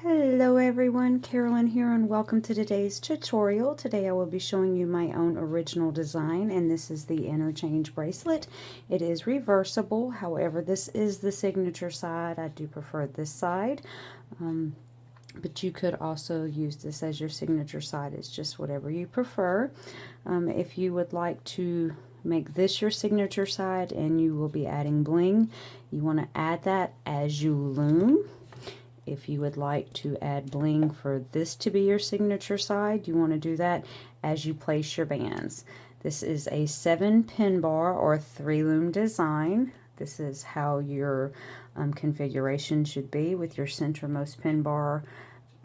Hello everyone, Carolyn here and welcome to today's tutorial. Today I will be showing you my own original design, and this is the Interchange bracelet. It is reversible, however this is the signature side. I do prefer this side, but you could also use this as your signature side. It's just whatever you prefer. If you would like to make this your signature side and you will be adding bling, you want to add that as you loom. If you would like to add bling for this to be your signature side, you want to do that as you place your bands. This is a 7-pin bar or 3-loom design. This is how your configuration should be, with your centermost pin bar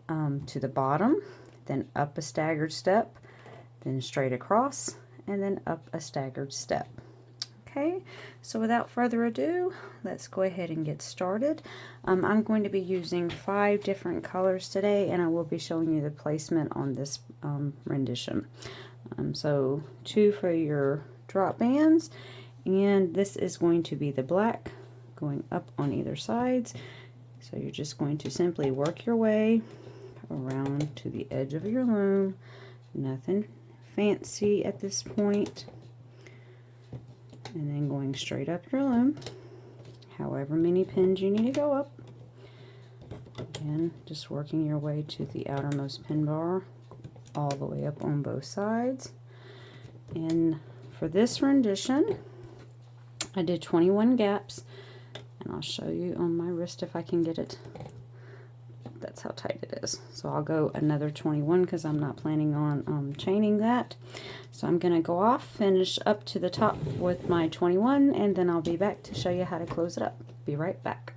to the bottom, then up a staggered step, then straight across, and then up a staggered step. Okay, so without further ado, let's go ahead and get started. I'm going to be using 5 different colors today, and I will be showing you the placement on this rendition. So 2 for your drop bands, and this is going to be the black going up on either sides. So you're just going to simply work your way around to the edge of your loom. Nothing fancy at this point. And then going straight up your loom, however many pins you need to go up. Again, just working your way to the outermost pin bar, all the way up on both sides. And for this rendition, I did 21 gaps, and I'll show you on my wrist if I can get it. That's how tight it is. So I'll go another 21 because I'm not planning on chaining that. So I'm going to go off, finish up to the top with my 21, and then I'll be back to show you how to close it up. Be right back.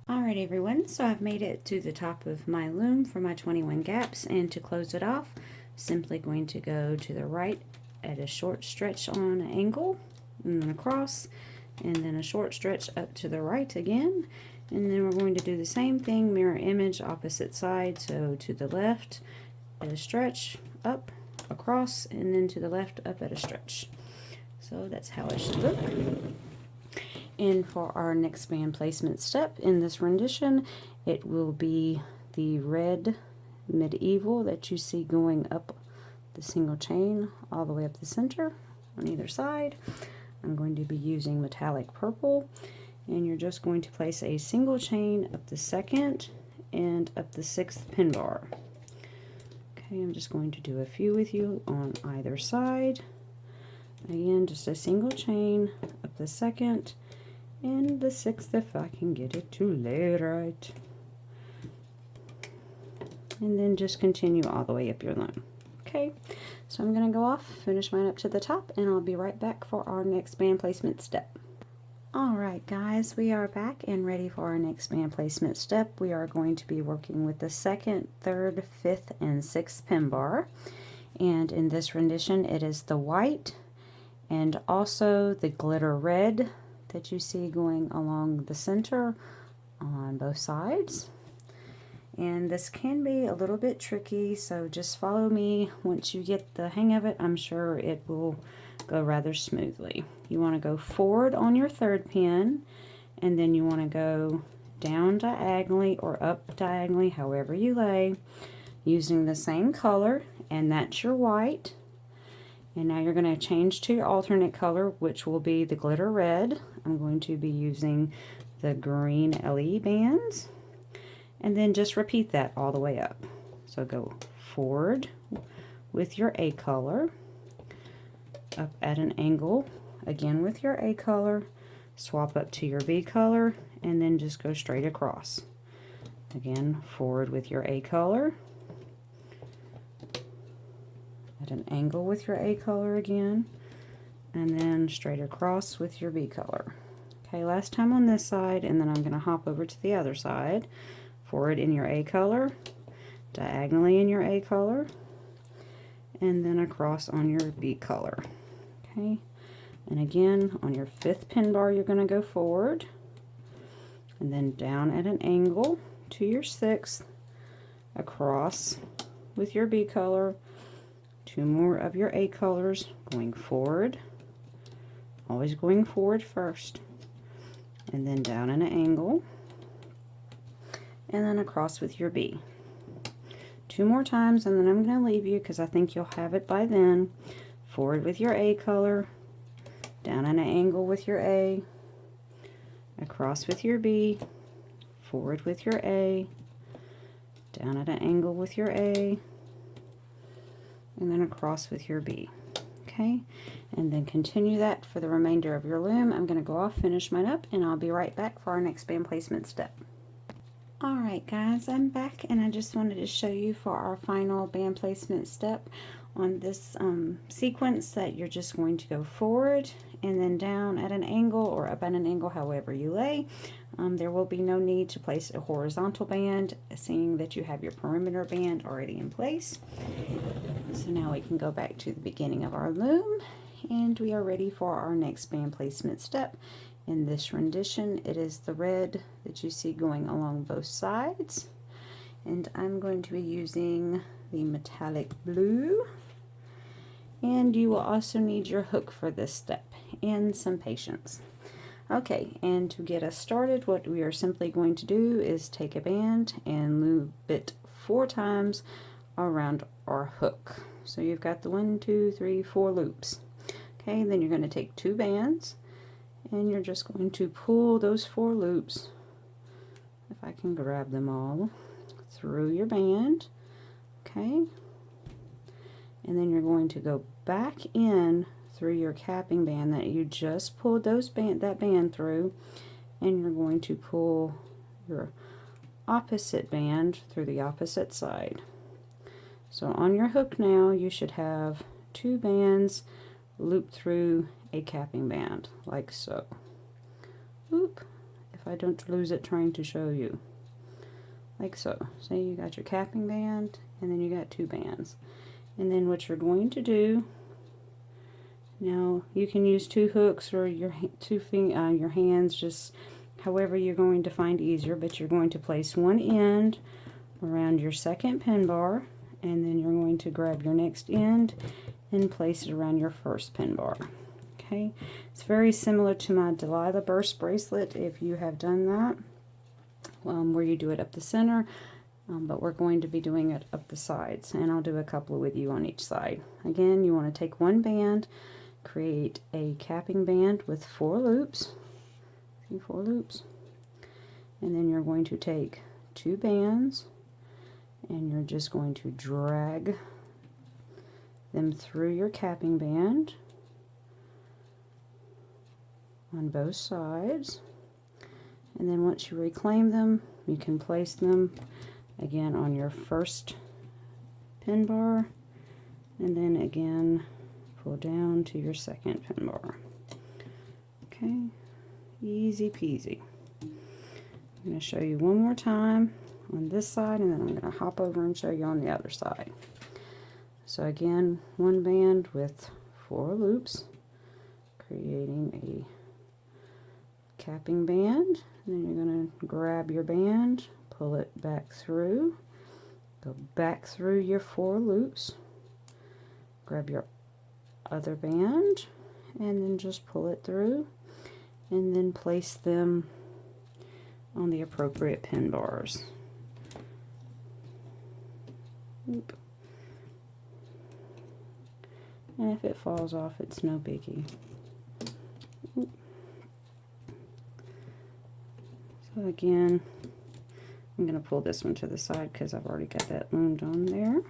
Alright everyone, so I've made it to the top of my loom for my 21 gaps, and to close it off, simply going to go to the right at a short stretch on an angle, and then across, and then a short stretch up to the right again. And then we're going to do the same thing, mirror image, opposite side. So to the left at a stretch, up, across, and then to the left, up at a stretch. So that's how it should look. And for our next band placement step in this rendition, it will be the red medieval that you see going up the single chain all the way up the center on either side. I'm going to be using metallic purple. And you're just going to place a single chain up the 2nd and up the 6th pin bar. Okay, I'm just going to do a few with you on either side. Again, just a single chain up the 2nd and the 6th if I can get it to lay right. And then just continue all the way up your loom. Okay, so I'm going to go off, finish mine up to the top, and I'll be right back for our next band placement step. Alright guys, we are back and ready for our next band placement step. We are going to be working with the 2nd, 3rd, 5th, and 6th pin bar. And in this rendition it is the white and also the glitter red that you see going along the center on both sides. And this can be a little bit tricky, so just follow me. Once you get the hang of it, I'm sure it will go rather smoothly. You want to go forward on your 3rd pin, and then you want to go down diagonally or up diagonally, however you lay, using the same color, and that's your white. And now you're going to change to your alternate color, which will be the glitter red. I'm going to be using the green LED bands, and then just repeat that all the way up. So go forward with your A color, up at an angle again with your A color, swap up to your B color, and then just go straight across. Again, forward with your A color, at an angle with your A color again, and then straight across with your B color. Okay, last time on this side, and then I'm going to hop over to the other side. Forward in your A color, diagonally in your A color, and then across on your B color. Okay, and again on your 5th pin bar you're going to go forward and then down at an angle to your 6th, across with your B color, 2 more of your A colors, going forward, always going forward first, and then down at an angle, and then across with your B. 2 more times, and then I'm going to leave you because I think you'll have it by then. Forward with your A color, down at an angle with your A, across with your B, forward with your A, down at an angle with your A, and then across with your B. Okay, and then continue that for the remainder of your loom. I'm going to go off, finish mine up, and I'll be right back for our next band placement step. Alright guys, I'm back, and I just wanted to show you for our final band placement step on this sequence that you're just going to go forward and then down at an angle or up at an angle, however you lay. There will be no need to place a horizontal band, seeing that you have your perimeter band already in place. So now we can go back to the beginning of our loom, and we are ready for our next band placement step. In this rendition, it is the red that you see going along both sides, and I'm going to be using the metallic blue. And you will also need your hook for this step and some patience. Okay, and to get us started, what we are simply going to do is take a band and loop it 4 times around our hook. So you've got the 1, 2, 3, 4 loops. Okay, then you're going to take 2 bands, and you're just going to pull those 4 loops, if I can grab them all, through your band. Okay, and then you're going to go back in through your capping band that you just pulled that band through, and you're going to pull your opposite band through the opposite side. So on your hook now, you should have 2 bands looped through a capping band, like so. Oop, if I don't lose it trying to show you. Like so. So you got your capping band, and then you got 2 bands. And then what you're going to do, now you can use 2 hooks or your hands, just however you're going to find easier, but you're going to place one end around your second pin bar, and then you're going to grab your next end and place it around your first pin bar. Okay, it's very similar to my Delilah burst bracelet, if you have done that, where you do it up the center, but we're going to be doing it up the sides, and I'll do a couple with you on each side. Again, you want to take one band, create a capping band with 4 loops, see, 4 loops, and then you're going to take 2 bands, and you're just going to drag them through your capping band on both sides, and then once you reclaim them, you can place them again on your first pin bar, and then again pull down to your second pin bar. Okay, easy peasy. I'm going to show you one more time on this side, and then I'm going to hop over and show you on the other side. So again, one band with 4 loops, creating a capping band, and then you're going to grab your band, pull it back through, go back through your 4 loops, grab your other band, and then just pull it through, and then place them on the appropriate pin bars. Oop. And if it falls off, it's no biggie. Oop. So again, I'm going to pull this one to the side because I've already got that loomed on there,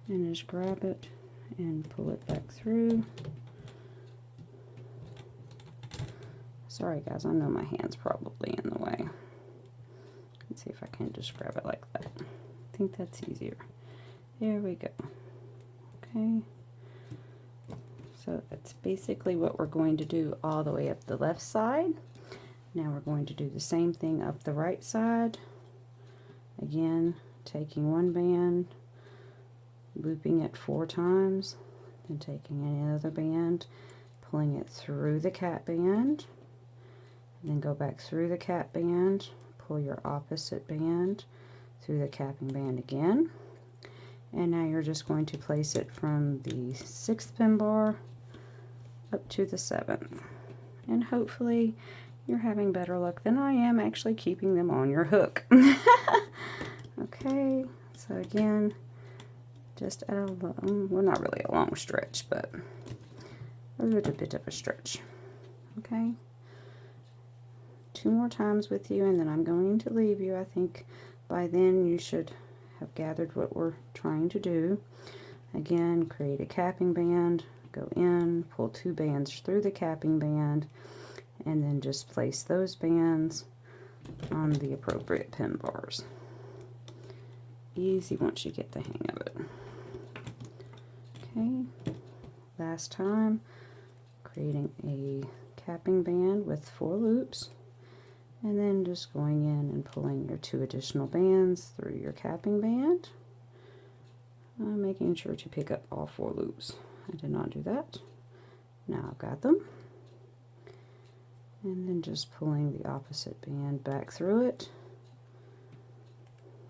and just grab it and pull it back through. Sorry guys, I know my hand's probably in the way. Let's see if I can just grab it like that. I think that's easier. There we go. Okay. So that's basically what we're going to do all the way up the left side. Now we're going to do the same thing up the right side. Again, taking one band, looping it 4 times, then taking another band, pulling it through the cap band, and then go back through the cap band, pull your opposite band through the capping band again, and now you're just going to place it from the 6th pin bar up to the 7th, and hopefully you're having better luck than I am actually keeping them on your hook. Okay, So again, just at a long, well, not really a long stretch, but a little bit of a stretch. Okay. 2 more times with you, and then I'm going to leave you. I think by then you should have gathered what we're trying to do. Again, create a capping band, go in, pull 2 bands through the capping band, and then just place those bands on the appropriate pin bars. Easy once you get the hang of it. Okay, last time, creating a capping band with 4 loops, and then just going in and pulling your 2 additional bands through your capping band, making sure to pick up all 4 loops. I did not do that. Now I've got them. And then just pulling the opposite band back through it.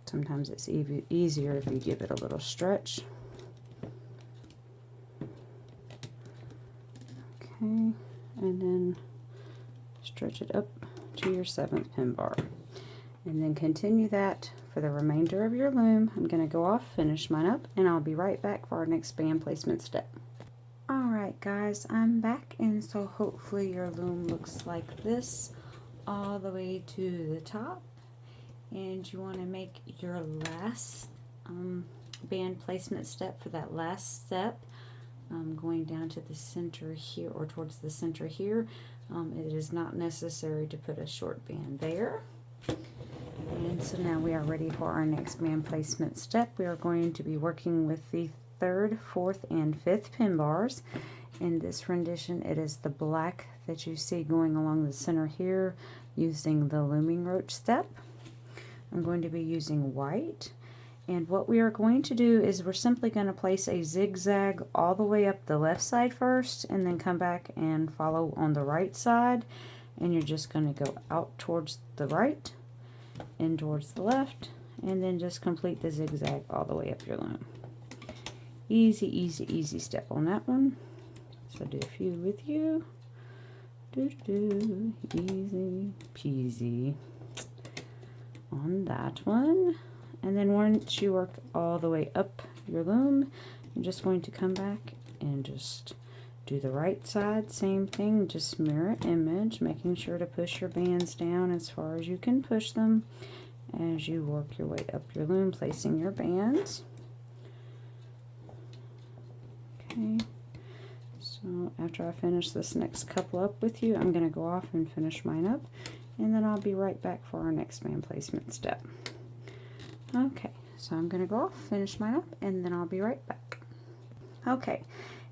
Sometimes it's easier if you give it a little stretch. Okay, and then stretch it up to your 7th pin bar. And then continue that for the remainder of your loom. I'm going to go off, finish mine up, and I'll be right back for our next band placement step. Alright guys, I'm back, and so hopefully your loom looks like this all the way to the top. And you want to make your last band placement step for that last step, going down to the center here, or towards the center here. It is not necessary to put a short band there. And so now we are ready for our next band placement step. We are going to be working with the 3rd, 4th, and 5th pin bars. In this rendition, it is the black that you see going along the center here, using the looming roach step. I'm going to be using white, and what we are going to do is we're simply going to place a zigzag all the way up the left side first, and then come back and follow on the right side, and you're just going to go out towards the right and towards the left, and then just complete the zigzag all the way up your loom. Easy, easy, easy step on that one. So do a few with you. Easy peasy on that one. And then once you work all the way up your loom, you're just going to come back and just do the right side, same thing, just mirror image, making sure to push your bands down as far as you can push them as you work your way up your loom, placing your bands. Okay, so after I finish this next couple up with you, I'm going to go off and finish mine up, and then I'll be right back for our next band placement step. Okay, so I'm going to go off, finish mine up, and then I'll be right back. Okay,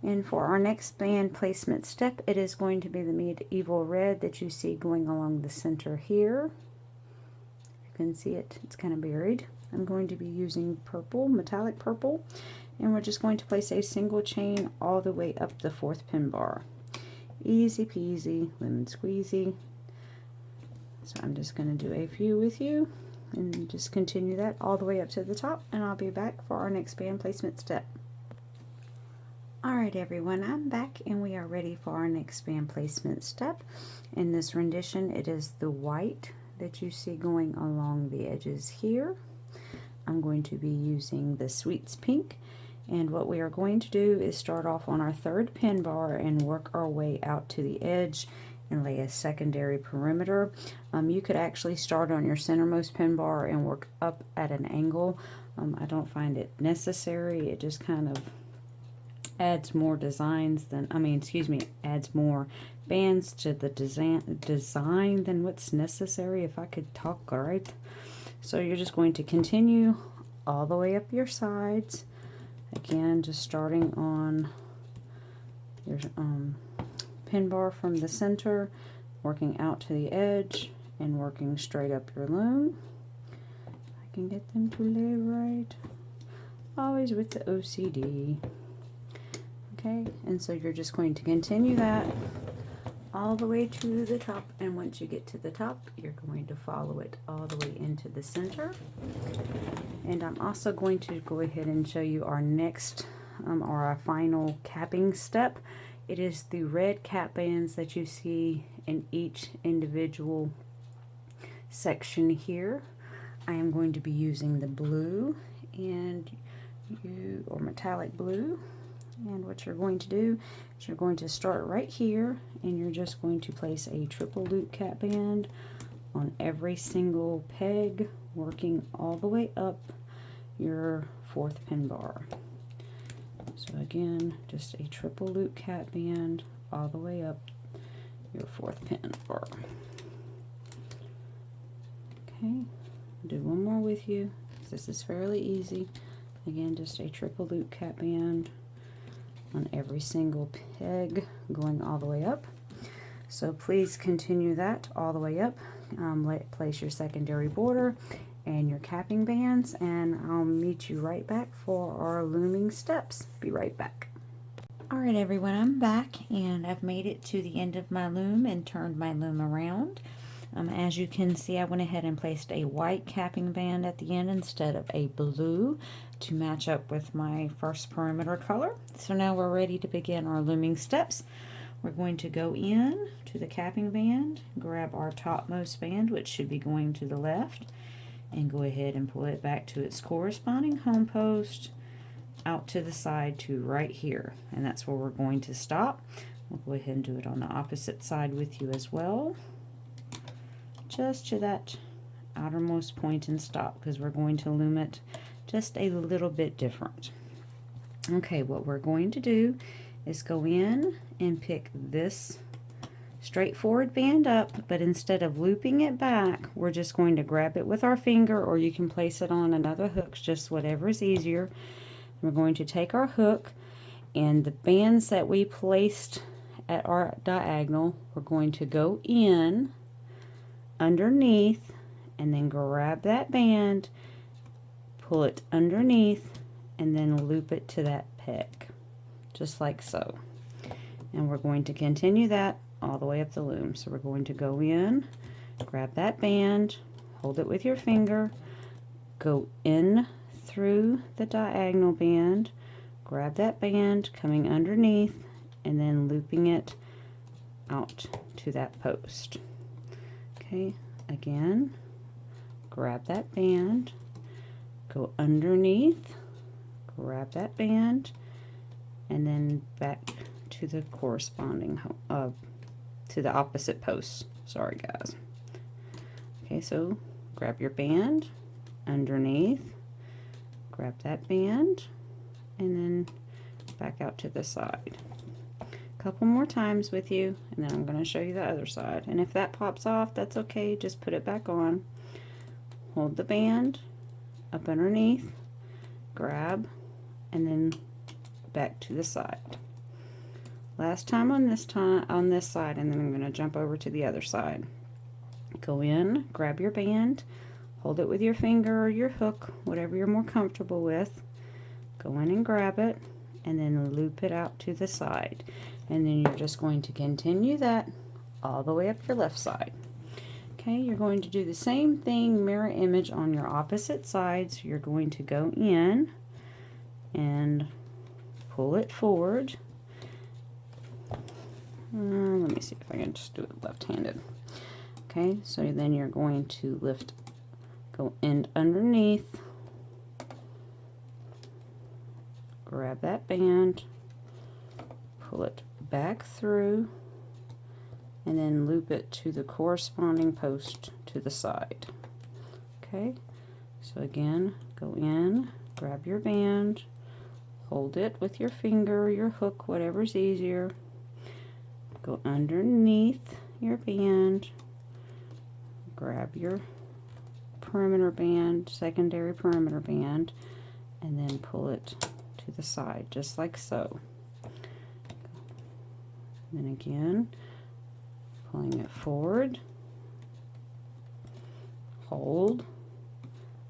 and for our next band placement step, it is going to be the medieval red that you see going along the center here. You can see it, it's kind of buried. I'm going to be using purple, metallic purple, and we're just going to place a single chain all the way up the 4th pin bar. Easy peasy, lemon squeezy. So I'm just going to do a few with you, and just continue that all the way up to the top, and I'll be back for our next band placement step. Alright everyone, I'm back, and we are ready for our next band placement step. In this rendition, it is the white that you see going along the edges here. I'm going to be using the Sweets Pink, and what we are going to do is start off on our 3rd pin bar and work our way out to the edge and lay a secondary perimeter. You could actually start on your centermost pin bar and work up at an angle. I don't find it necessary. It just kind of adds more designs than, adds more bands to the design than what's necessary, if I could talk right. So you're just going to continue all the way up your sides. Again, just starting on your pin bar from the center, working out to the edge, and working straight up your loom. I can get them to lay right. Always with the OCD. Okay, and so you're just going to continue that all the way to the top, and once you get to the top, you're going to follow it all the way into the center. And I'm also going to go ahead and show you our next or our final capping step. It is the red cap bands that you see in each individual section here. I am going to be using the blue and or metallic blue. And what you're going to do is you're going to start right here, and you're just going to place a triple loop cap band on every single peg, working all the way up your fourth pin bar. So again, just a triple loop cap band all the way up your fourth pin bar. Okay, do one more with you. This is fairly easy. Again, just a triple loop cap band on every single peg, going all the way up. So please continue that all the way up. Place your secondary border and your capping bands, and I'll meet you right back for our looming steps. Be right back. Alright everyone, I'm back, and I've made it to the end of my loom and turned my loom around. As you can see, I went ahead and placed a white capping band at the end instead of a blue to match up with my first perimeter color. So now we're ready to begin our looming steps. We're going to go in to the capping band, grab our topmost band, which should be going to the left, and go ahead and pull it back to its corresponding home post, out to the side to right here, and that's where we're going to stop. We'll go ahead and do it on the opposite side with you as well, just to that outermost point and stop, because we're going to loom it just a little bit different. Okay, what we're going to do is go in and pick this straightforward band up, but instead of looping it back, we're just going to grab it with our finger, or you can place it on another hook, just whatever is easier. We're going to take our hook, and the bands that we placed at our diagonal, we're going to go in underneath, and then grab that band, pull it underneath, and then loop it to that peg, just like so. And we're going to continue that all the way up the loom. So we're going to go in, grab that band, hold it with your finger, go in through the diagonal band, grab that band coming underneath, and then looping it out to that post. Okay, again, grab that band, go underneath, grab that band, and then back to the corresponding to the opposite post. Sorry guys. Okay, so grab your band underneath, grab that band, and then back out to the side. A couple more times with you, and then I'm going to show you the other side. And if that pops off, that's okay, just put it back on. Hold the band up underneath, grab, and then back to the side. Last time on this side, and then I'm going to jump over to the other side. Go in, grab your band, hold it with your finger or your hook, whatever you're more comfortable with. Go in and grab it, and then loop it out to the side. And then you're just going to continue that all the way up your left side. Okay, you're going to do the same thing, mirror image on your opposite side. So you're going to go in and pull it forward. Let me see if I can just do it left-handed. Okay, so then you're going to go in underneath, grab that band, pull it back through, and then loop it to the corresponding post to the side. Okay, so again, go in, grab your band, hold it with your finger or your hook, whatever's easier, go underneath your band, grab your perimeter band, secondary perimeter band, and then pull it to the side, just like so. And then again, pulling it forward, hold,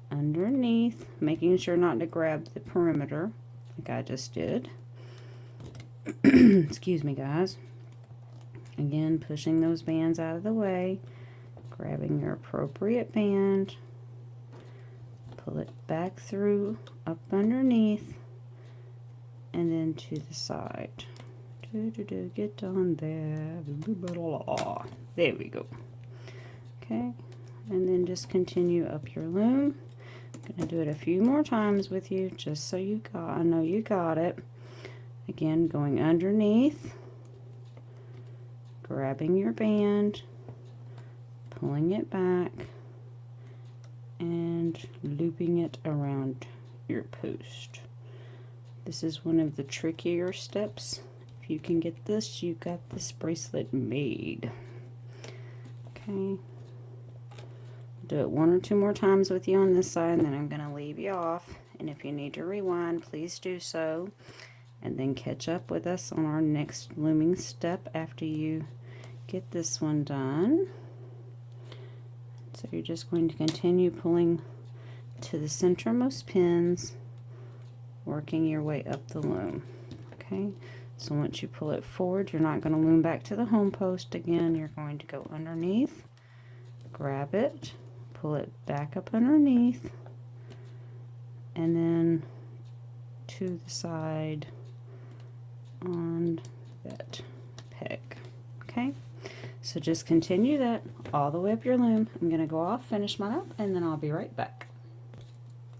underneath, making sure not to grab the perimeter like I just did. Excuse me guys. Again, pushing those bands out of the way, grabbing your appropriate band, pull it back through, up underneath, and then to the side. Get on there. There we go. Okay, and then just continue up your loom. Gonna do it a few more times with you just so I know you got it. Again, going underneath, grabbing your band, pulling it back, and looping it around your post. This is one of the trickier steps. If you can get this, you got this bracelet made. Okay. Do it one or two more times with you on this side, and then I'm going to leave you off. And if you need to rewind, please do so. And then catch up with us on our next looming step after you get this one done. So you're just going to continue pulling to the centermost pins, working your way up the loom. Okay, so once you pull it forward, you're not going to loom back to the home post again. You're going to go underneath, grab it, pull it back up underneath, and then to the side on that peg. Okay, so just continue that all the way up your loom. I'm going to go off, finish mine up, and then I'll be right back.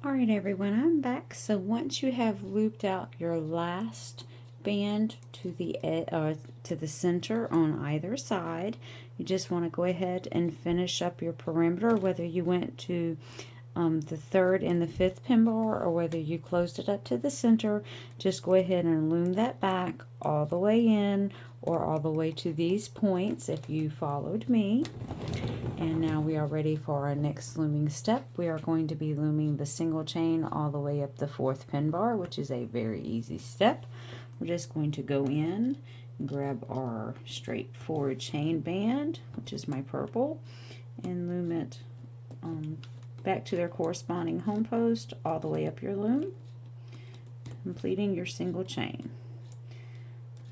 Alright everyone, I'm back. So once you have looped out your last band to the center on either side, you just want to go ahead and finish up your perimeter, whether you went to the third and the fifth pin bar or whether you closed it up to the center. Just go ahead and loom that back all the way in or all the way to these points if you followed me. And now we are ready for our next looming step. We are going to be looming the single chain all the way up the fourth pin bar, which is a very easy step. We're just going to go in, grab our straightforward chain band, which is my purple, and loom it back to their corresponding home post all the way up your loom, completing your single chain.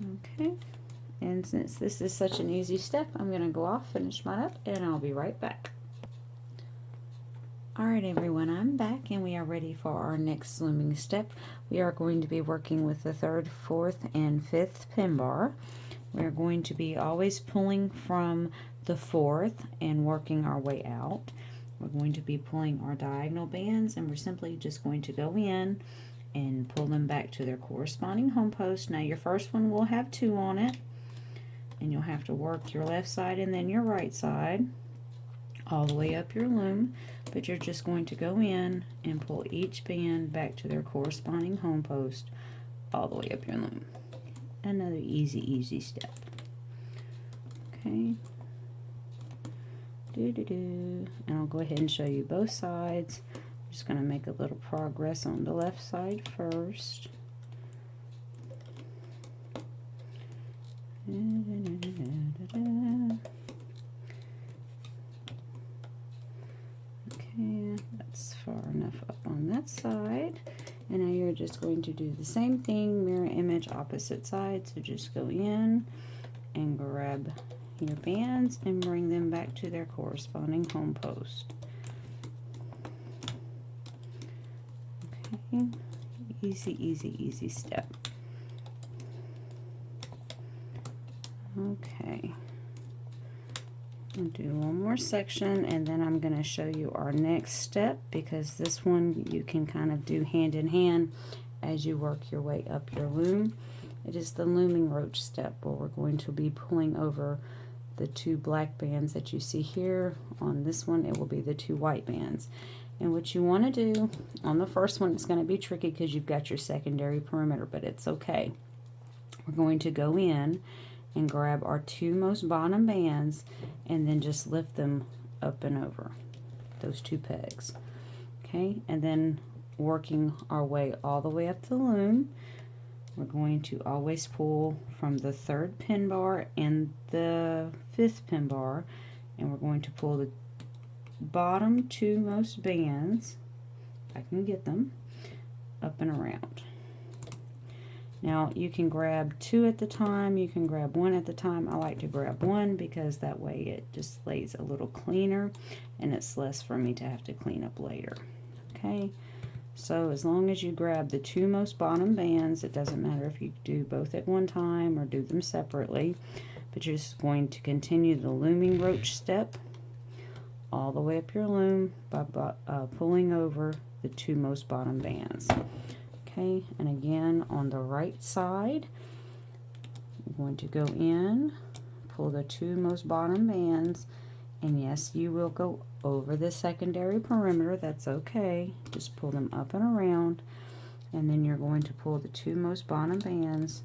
Okay, and since this is such an easy step, I'm going to go off, finish mine up, and I'll be right back. Alright everyone, I'm back and we are ready for our next looming step. We are going to be working with the third, fourth, and fifth pin bar. We're going to be always pulling from the fourth and working our way out. We're going to be pulling our diagonal bands, and we're simply just going to go in and pull them back to their corresponding home post. Now your first one will have 2 on it, and you'll have to work your left side and then your right side all the way up your loom, but you're just going to go in and pull each band back to their corresponding home post all the way up your loom. Another easy step. Okay. And I'll go ahead and show you both sides. I'm just going to make a little progress on the left side first. Okay, that's far enough up on that side. And now you're just going to do the same thing, mirror image, opposite side. So just go in and grab your bands and bring them back to their corresponding home post. Okay, easy step. Okay, I'll do one more section and then I'm going to show you our next step, because this one you can kind of do hand in hand as you work your way up your loom. It is the looming roach step, where we're going to be pulling over the 2 black bands that you see here. On this one it will be the 2 white bands. And what you want to do on the first one, it's going to be tricky because you've got your secondary perimeter, but it's okay. We're going to go in and grab our 2 most bottom bands and then just lift them up and over those 2 pegs. Okay, and then working our way all the way up the loom, we're going to always pull from the 3rd pin bar and the 5th pin bar, and we're going to pull the bottom 2 most bands, if I can get them, up and around. Now you can grab 2 at the time, you can grab 1 at the time. I like to grab 1 because that way it just lays a little cleaner and it's less for me to have to clean up later. Okay, so as long as you grab the 2 most bottom bands, it doesn't matter if you do both at one time or do them separately, but you're just going to continue the looming roach step all the way up your loom by pulling over the two most bottom bands. Okay, and again on the right side, you're going to go in, pull the two most bottom bands, and yes, you will go over the secondary perimeter. That's okay. Just pull them up and around, and then you're going to pull the two most bottom bands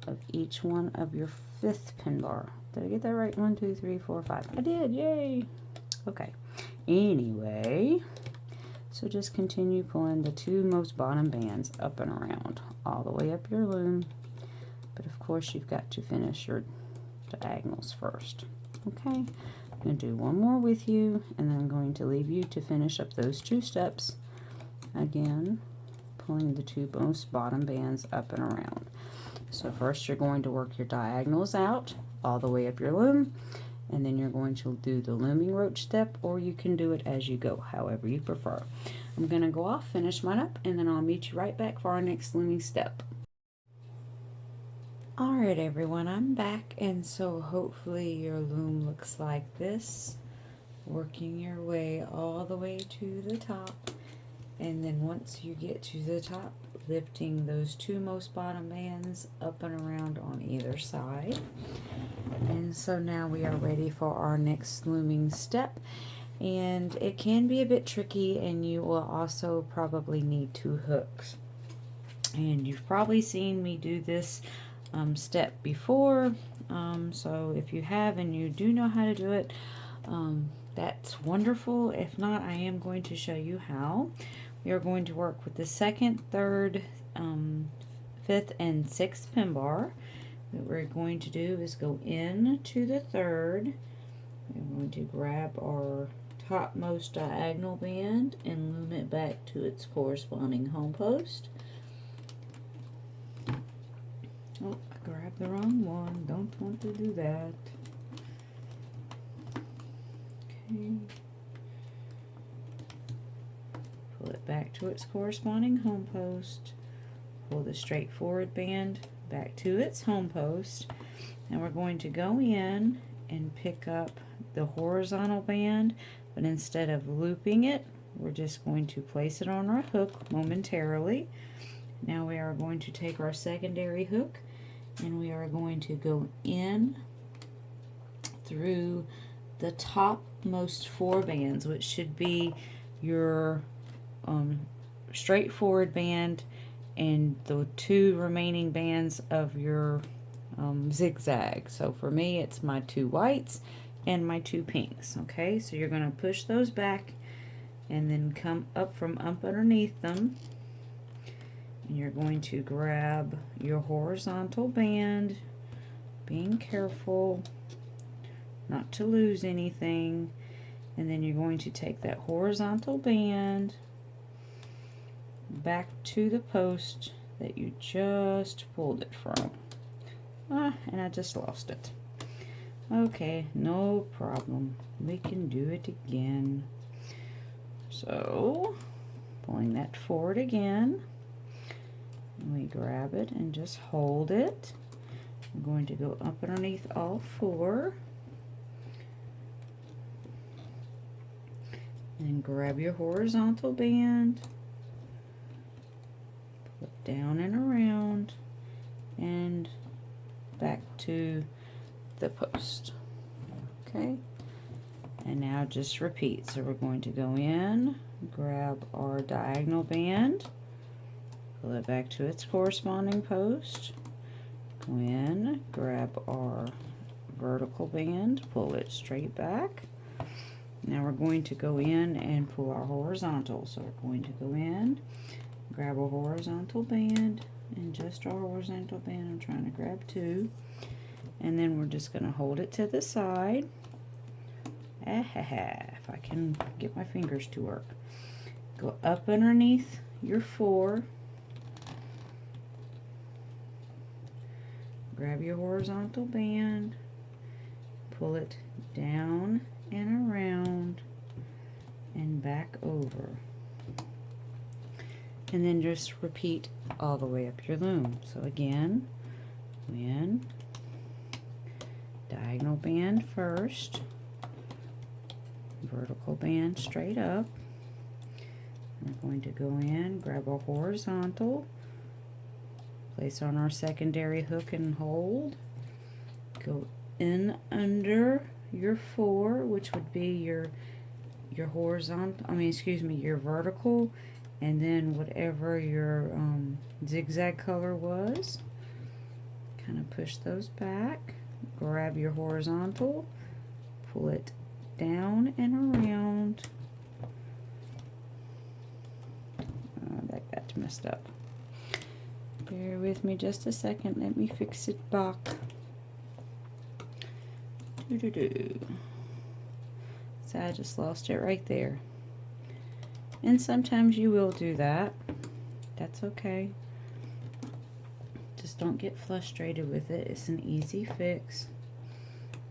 of each one of your 5th pin bar. Did I get that right? 1, 2, 3, 4, 5. I did. Yay! Okay. Anyway, so just continue pulling the two most bottom bands up and around all the way up your loom. But of course, you've got to finish your diagonals first. Okay, I'm going to do one more with you, and then I'm going to leave you to finish up those 2 steps. Again, pulling the two most bottom bands up and around. So first you're going to work your diagonals out all the way up your loom, and then you're going to do the looming roach step, or you can do it as you go, however you prefer. I'm going to go off, finish mine up, and then I'll meet you right back for our next looming step. Alright everyone, I'm back, and so hopefully your loom looks like this, working your way all the way to the top, and then once you get to the top, lifting those two most bottom bands up and around on either side. And so now we are ready for our next looming step, and it can be a bit tricky, and you will also probably need 2 hooks. And you've probably seen me do this step before, so if you have and you do know how to do it, that's wonderful. If not, I am going to show you how. We are going to work with the 2nd, 3rd, 5th, and 6th pin bar. What we're going to do is go in to the 3rd. We're going to grab our topmost diagonal band and loom it back to its corresponding home post. Oh, I grabbed the wrong one. Don't want to do that. Okay. Pull it back to its corresponding home post. Pull the straight forward band back to its home post. And we're going to go in and pick up the horizontal band, but instead of looping it, we're just going to place it on our hook momentarily. Now we are going to take our secondary hook, and we are going to go in through the topmost 4 bands, which should be your straight forward band and the 2 remaining bands of your zigzag. So for me, it's my 2 whites and my 2 pinks. Okay, so you're going to push those back and then come up from up underneath them, and you're going to grab your horizontal band, being careful not to lose anything, and then you're going to take that horizontal band back to the post that you just pulled it from. And I just lost it. Okay, no problem. We can do it again. So, pulling that forward again, we grab it and just hold it. I'm going to go up underneath all 4. And grab your horizontal band, pull it down and around, and back to the post. Okay, and now just repeat. So we're going to go in, grab our diagonal band, pull it back to its corresponding post, go in, grab our vertical band, pull it straight back. Now we're going to go in and pull our horizontal. So we're going to go in, grab a horizontal band, and just our horizontal band. I'm trying to grab 2. And then we're just going to hold it to the side. If I can get my fingers to work. Go up underneath your 4. Grab your horizontal band, pull it down and around and back over, and then just repeat all the way up your loom. So again, in, diagonal band first, vertical band straight up, We're going to go in, grab our horizontal, place on our secondary hook and hold, go in under your 4, which would be your horizontal, your vertical, and then whatever your zigzag color was, kind of push those back, grab your horizontal, pull it down and around. That got messed up. Bear with me just a second, let me fix it back. So I just lost it right there. And sometimes you will do that. That's okay. Just don't get frustrated with it. It's an easy fix.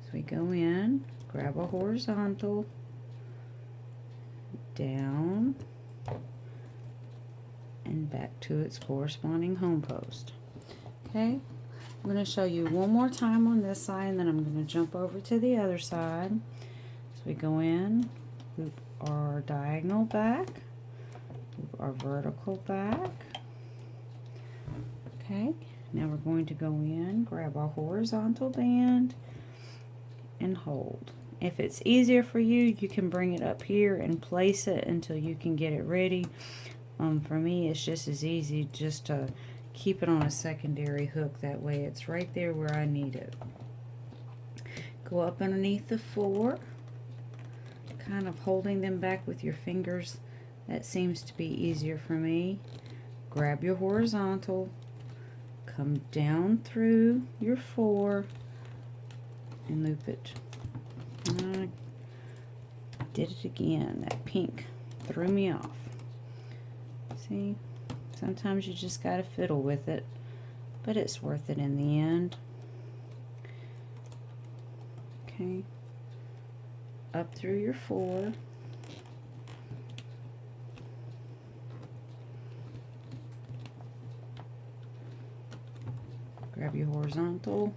So we go in, grab a horizontal, down, and back to its corresponding home post. Okay, I'm going to show you one more time on this side, and then I'm going to jump over to the other side. So we go in, loop our diagonal back, loop our vertical back. Okay, now we're going to go in, grab our horizontal band, and hold. If it's easier for you, you can bring it up here and place it until you can get it ready. For me, it's just as easy just to keep it on a secondary hook. That way it's right there where I need it. Go up underneath the 4, kind of holding them back with your fingers. That seems to be easier for me. Grab your horizontal, come down through your 4, and loop it. I did it again. That pink threw me off. See, sometimes you just gotta fiddle with it, but it's worth it in the end. Okay, up through your 4, grab your horizontal,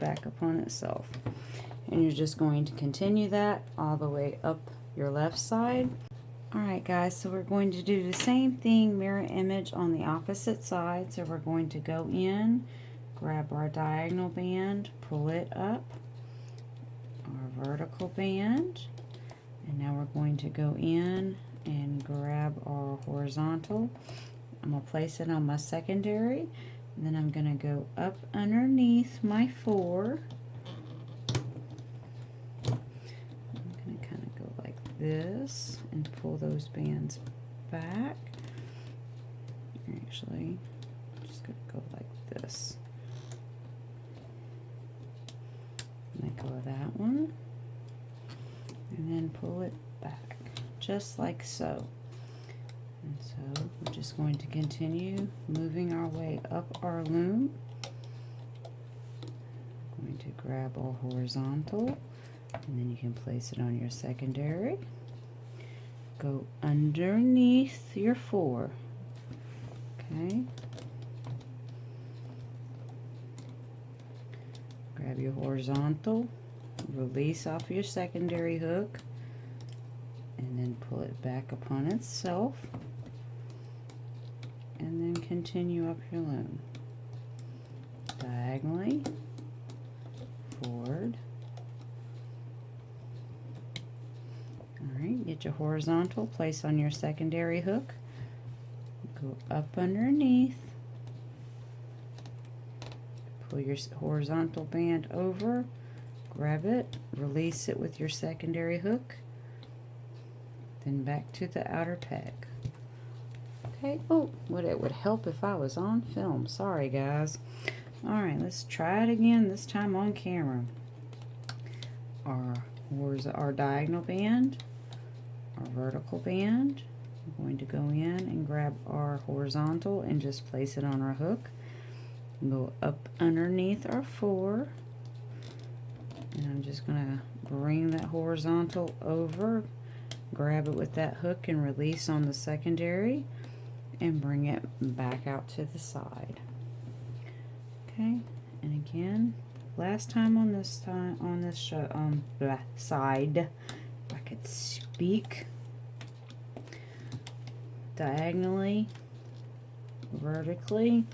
back upon itself, and you're just going to continue that all the way up your left side. Alright guys, so we're going to do the same thing, mirror image on the opposite side. So we're going to go in, grab our diagonal band, pull it up, our vertical band, and now we're going to go in and grab our horizontal. I'm going to place it on my secondary, and then I'm going to go up underneath my 4. This and pull those bands back. Actually, I'm just going to go like this. Let go of that one, and then pull it back, just like so. And so we're just going to continue moving our way up our loom. I'm going to grab our horizontal, and then you can place it on your secondary. Go underneath your 4. Okay. Grab your horizontal, release off your secondary hook, and then pull it back upon itself, and then continue up your loom. Diagonally, forward. Alright, get your horizontal, place on your secondary hook, go up underneath, pull your horizontal band over, grab it, release it with your secondary hook, then back to the outer peg. Okay, oh, it would help if I was on film. Sorry guys. Alright, let's try it again, this time on camera. Our diagonal band, our vertical band. I'm going to go in and grab our horizontal and just place it on our hook. Go up underneath our 4, and I'm just going to bring that horizontal over, grab it with that hook and release on the secondary, and bring it back out to the side. Okay, and again, last time on this side, if I could speak. diagonally, vertically,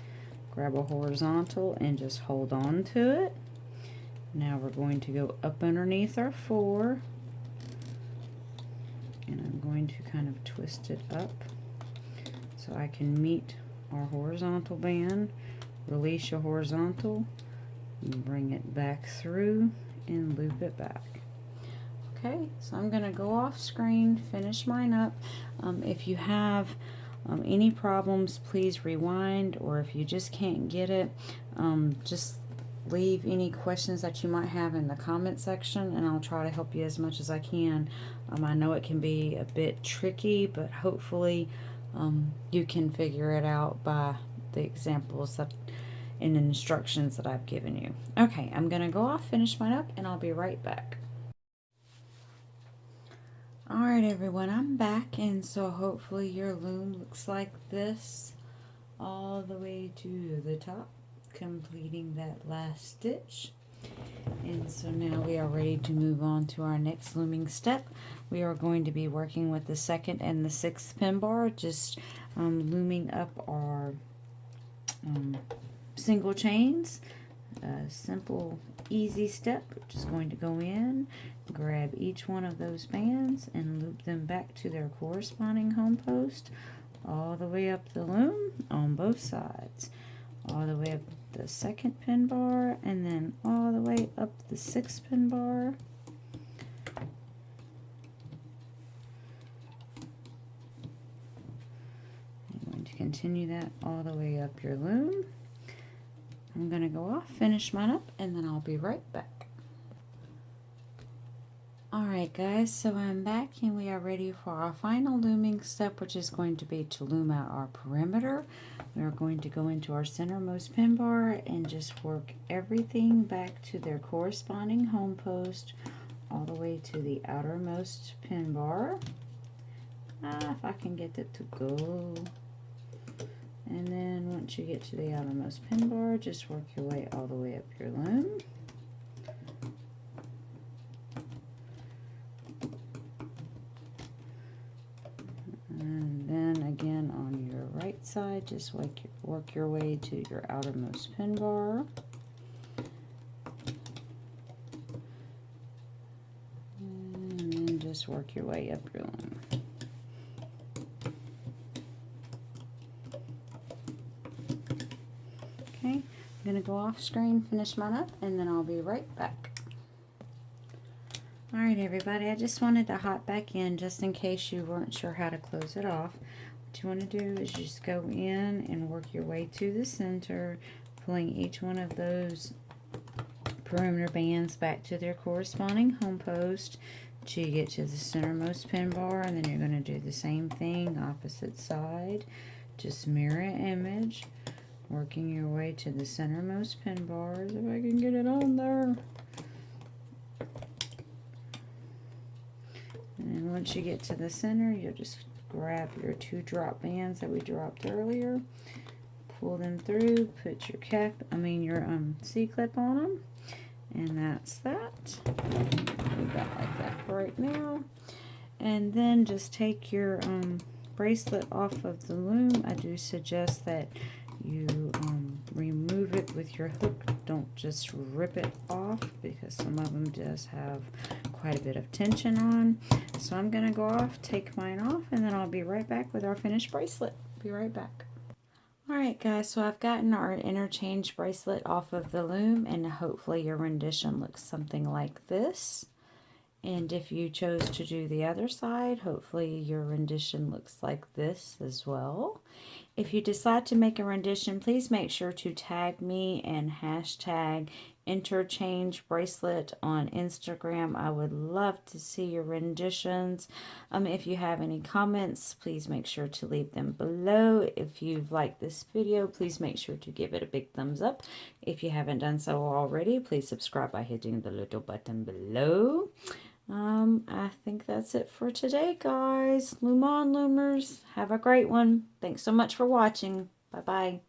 grab a horizontal, and just hold on to it. Now we're going to go up underneath our 4, and I'm going to kind of twist it up so I can meet our horizontal band. Release your horizontal, and bring it back through and loop it back. Okay, so I'm going to go off screen, finish mine up. If you have any problems, please rewind, or if you just can't get it, just leave any questions that you might have in the comment section, and I'll try to help you as much as I can. I know it can be a bit tricky, but hopefully you can figure it out by the examples that and instructions that I've given you. Okay, I'm going to go off, finish mine up, and I'll be right back. Alright everyone, I'm back, and so hopefully your loom looks like this all the way to the top, completing that last stitch. And so now we are ready to move on to our next looming step. We are going to be working with the 2nd and the 6th pin bar, just looming up our single chains. A simple, easy step. We're just going to go in, grab each one of those bands, and loop them back to their corresponding home post, all the way up the loom on both sides, all the way up the 2nd pin bar, and then all the way up the 6th pin bar. I'm going to continue that all the way up your loom. I'm going to go off, finish mine up, and then I'll be right back. Alright guys, so I'm back, and we are ready for our final looming step, which is going to be to loom out our perimeter. We are going to go into our centermost pin bar and just work everything back to their corresponding home post, all the way to the outermost pin bar. If I can get it to go. And then once you get to the outermost pin bar, just work your way all the way up your loom. And then again on your right side, just work your way to your outermost pin bar. And then just work your way up your loom. Okay, I'm going to go off screen, finish mine up, and then I'll be right back. Alright everybody, I just wanted to hop back in just in case you weren't sure how to close it off. What you want to do is just go in and work your way to the center, pulling each one of those perimeter bands back to their corresponding home post till you get to the centermost pin bar, and then you're going to do the same thing, opposite side, just mirror image, working your way to the centermost pin bars, if I can get it on there. And then once you get to the center, you'll just grab your 2 drop bands that we dropped earlier, pull them through, put your C-clip on them, and that's that. Leave that like that for right now. And then just take your bracelet off of the loom. I do suggest that you remove it with your hook. Don't just rip it off, because some of them does have quite a bit of tension on. So I'm going to go off, take mine off, and then I'll be right back with our finished bracelet. Be right back. Alright guys, so I've gotten our interchange bracelet off of the loom, and hopefully your rendition looks something like this. And if you chose to do the other side, hopefully your rendition looks like this as well. If you decide to make a rendition, please make sure to tag me and hashtag Interchange Bracelet on Instagram. I would love to see your renditions. If you have any comments, please make sure to leave them below. If you've liked this video, please make sure to give it a big thumbs up. If you haven't done so already, please subscribe by hitting the little button below. I think that's it for today, guys. Loom on, Loomers. Have a great one. Thanks so much for watching. Bye-bye.